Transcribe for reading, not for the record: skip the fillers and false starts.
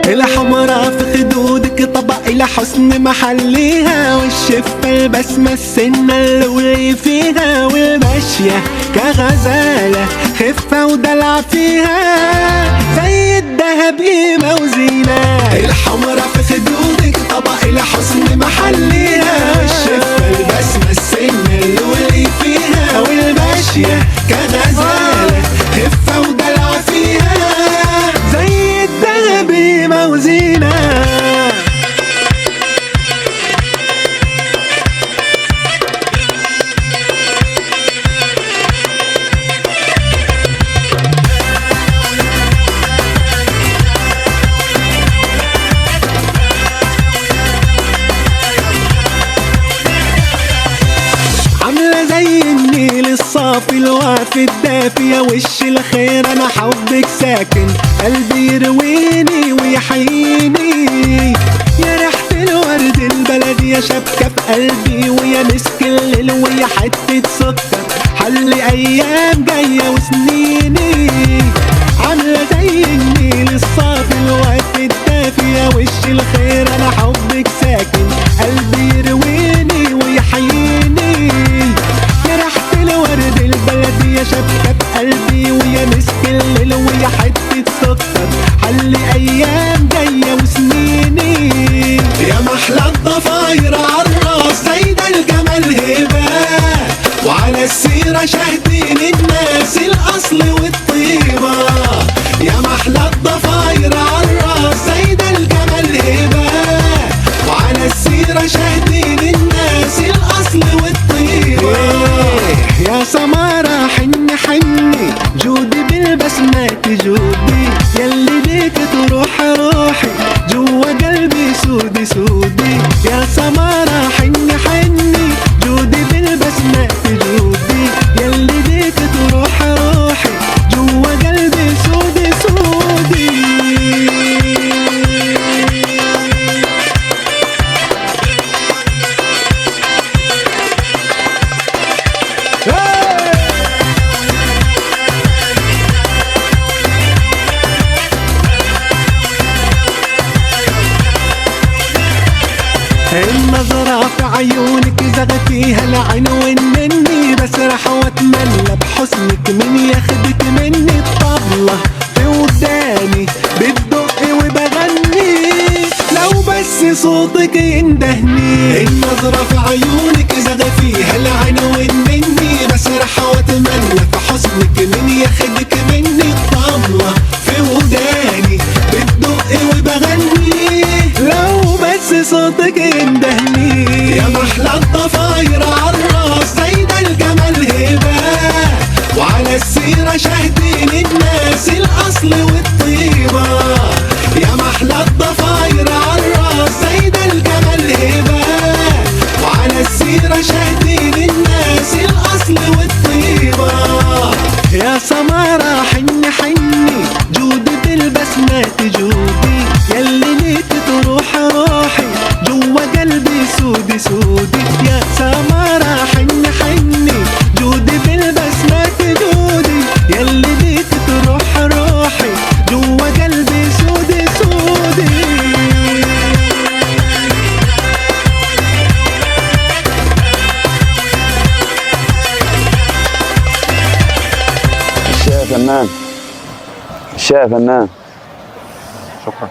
الحمرا في خدودك طبق لحسن محليها، والشفة البسمة السنة اللولي فيها، والماشية كغزالة خفة ودلع فيها زي الدهب قيمة وزينة. الحمرا في خدودك طبق لحسن محليها، والشفة البسمة السنة اللولي فيها، والماشية كغزالة خفة ودلع فيها زي الدهب قيمة وزينة. عاملة زي النيل الصافي الوافي الدافية، وش الخير انا حبك ساكن قلبي يرويني ويحييني، يا ريحة الورد البلدي يا شبكة في قلبي، ويا مسك الليل ويا حتة سكر حل ايام جاية وسنيني. عاملة زي النيل الصافي الوافي الدافية، وش الخير انا حبك ساكن قلبي يرويني ويحييني، يا ريحة الورد البلدي يا شبكة بقلبي، ويا مسك الليل ويا حتة سكر حل ايام جاية وسنيني. يا محلى الضفاير عالراس زايدة الجمال هبة، وعلى السيرة شاهدين الناس الاصل والطيبة. يا محلى الضفاير عالراس زايدة الجمال هبة، وعلى السيرة شاهدين الناس الاصل والطيبة. يا سمارة حني حني جودي بالبسمات جودي، ياللي بيك تروح روحي جوا قلبي سودي سودي. يا سمارة حني حني جودي بالبسمات جودي، ياللي بيك تروح روحي جوا قلبي سودي سودي. النظرة في عيونك زغى فيها العين وانني بسرح واتملى بحسنك، من ياخدك مني الطبلة في وداني بتدق وبغني لو بس صوتك يندهني. النظرة في عيونك زغى فيها العين وانني بسرح واتملى بحسنك، من ياخدك مني الطبلة في وداني بتدق وبغني لو بس صوتك يندهني. يا محلى الضفاير عالراس زايدة الجمال هبة، وعلى السيرة شاهدين الناس الاصل والطيبة. يا محلى الضفاير عالراس زايدة الجمال هبة، وعلى السيرة شاهدين الناس الاصل والطيبة. يا سمارة حني حني جودي بالبسمات جودي، ياللي ليك تروح روحي جوا قلبي سودي سودي. يا سمارة حني حني جودي بالبسمات جودي، ياللي ليك تروح روحي جوا قلبي سودي سودي. الشاي يا فنان، الشاي يا فنان. شكرا.